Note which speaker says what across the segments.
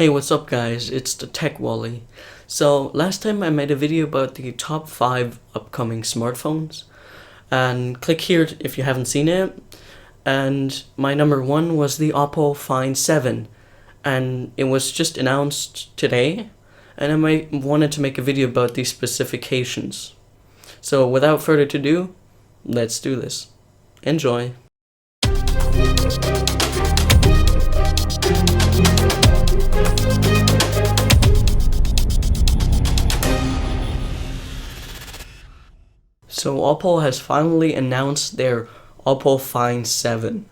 Speaker 1: Hey, what's up guys? It's the Tech Wally. So last time I made a video about the top 5 upcoming smartphones, and click here if you haven't seen it. And my number 1 was the Oppo Find 7, and it was just announced today, and I wanted to make a video about the specifications. So without further ado, let's do this. Enjoy! So Oppo has finally announced their Oppo Find 7,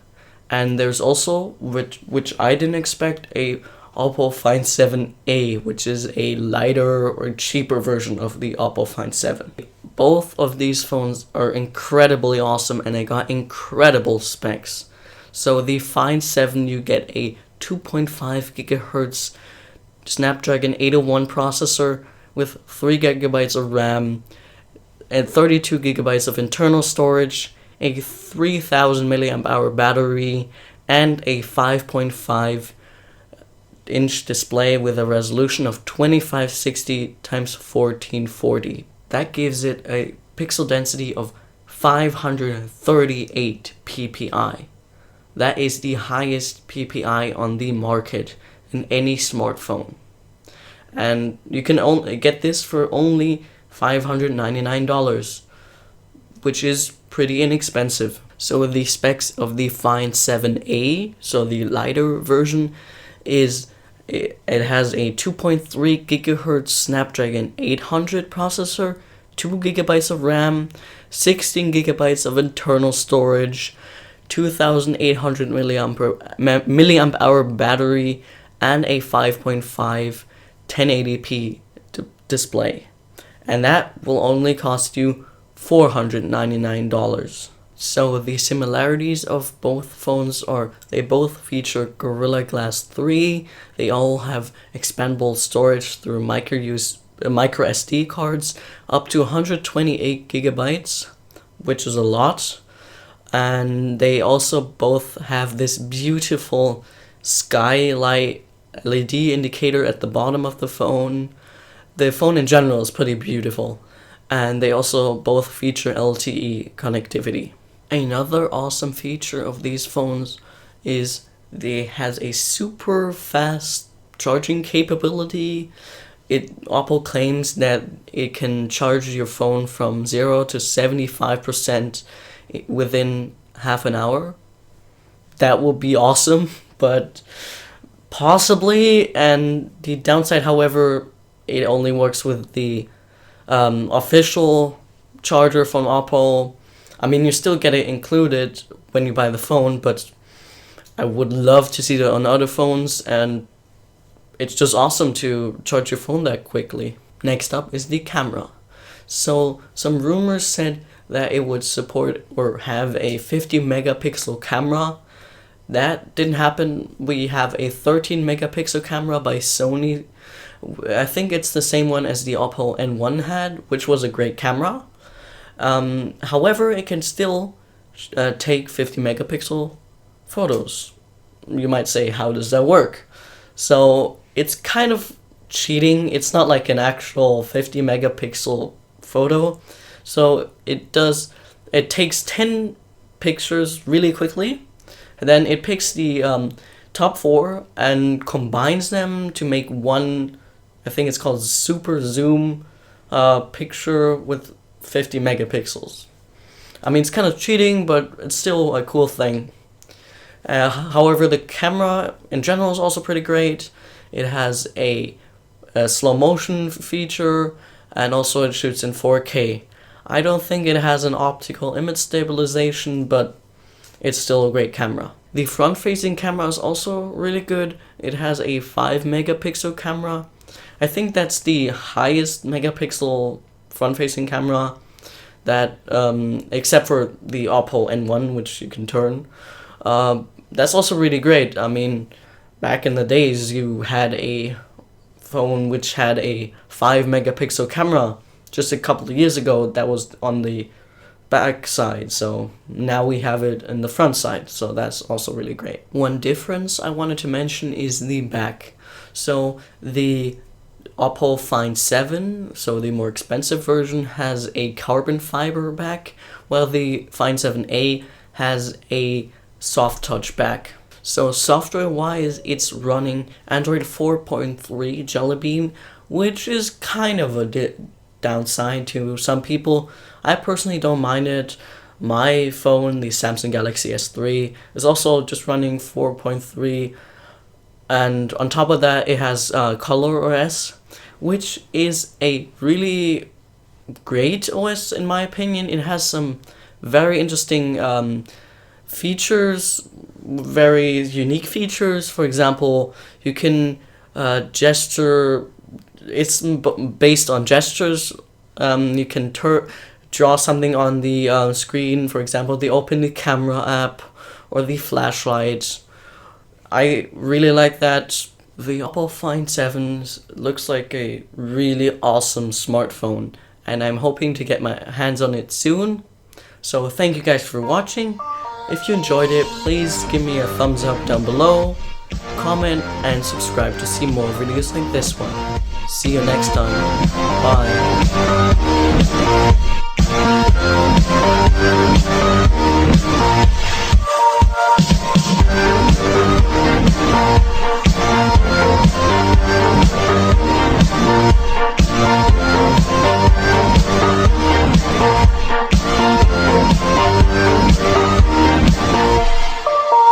Speaker 1: and there's also, which I didn't expect, a Oppo Find 7a, which is a lighter or cheaper version of the Oppo Find 7. Both of these phones are incredibly awesome and they got incredible specs. So the Find 7, you get a 2.5 gigahertz Snapdragon 801 processor with 3 gigabytes of RAM, and 32 gigabytes of internal storage, a 3000 milliamp hour battery, and a 5.5 inch display with a resolution of 2560 x 1440. That gives it a pixel density of 538 ppi. That is the highest ppi on the market in any smartphone. And you can only get this for only $599, which is pretty inexpensive. So the specs of the Find 7a, so the lighter version, is it has a 2.3 gigahertz Snapdragon 800 processor, 2 gigabytes of RAM, 16 gigabytes of internal storage, 2800 milliamp hour battery, and a 5.5 1080p display. And that will only cost you $499. So the similarities of both phones are they both feature Gorilla Glass 3. They all have expandable storage through micro SD cards up to 128 gigabytes, which is a lot. And they also both have this beautiful skylight LED indicator at the bottom of the phone. The phone in general is pretty beautiful, and they also both feature LTE connectivity. Another awesome feature of these phones is they has a super fast charging capability. Oppo claims that it can charge your phone from 0 to 75% within half an hour. That would be awesome, but possibly. And the downside, however, it only works with the official charger from Oppo. I mean, you still get it included when you buy the phone, but I would love to see that on other phones, and it's just awesome to charge your phone that quickly. Next up is the camera. So some rumors said that it would support or have a 50 megapixel camera. That didn't happen. We have a 13 megapixel camera by Sony. I think it's the same one as the Oppo N1 had, which was a great camera. However, it can still take 50 megapixel photos. You might say, how does that work? So it's kind of cheating. It's not like an actual 50 megapixel photo. So it takes 10 pictures really quickly, and then it picks the top 4 and combines them to make one, I think it's called super zoom picture with 50 megapixels. I mean, it's kind of cheating, but it's still a cool thing. However, the camera in general is also pretty great. It has a slow motion feature, and also it shoots in 4K. I don't think it has an optical image stabilization, but it's still a great camera. The front-facing camera is also really good. It has a 5 megapixel camera. I think that's the highest megapixel front-facing camera that, except for the Oppo N1, which you can turn. That's also really great. I mean, back in the days, you had a phone which had a 5 megapixel camera just a couple of years ago that was on the back side, so now we have it in the front side, so that's also really great. One difference I wanted to mention is the back. So the Oppo Find 7, so the more expensive version, has a carbon fiber back, while the Find 7A has a soft touch back. So software-wise, it's running Android 4.3 Jelly Bean, which is kind of a downside to some people. I personally don't mind it. My phone, the Samsung Galaxy S3, is also just running 4.3, and on top of that, it has ColorOS, which is a really great OS in my opinion. It has some very interesting features, very unique features. For example, you can gesture. It's based on gestures. You can draw something on the screen. For example, the Open the Camera app or the flashlight. I really like that. The Oppo Find 7 looks like a really awesome smartphone, and I'm hoping to get my hands on it soon. So thank you guys for watching. If you enjoyed it, please give me a thumbs up down below, comment, and subscribe to see more videos like this one. See you next time. Bye.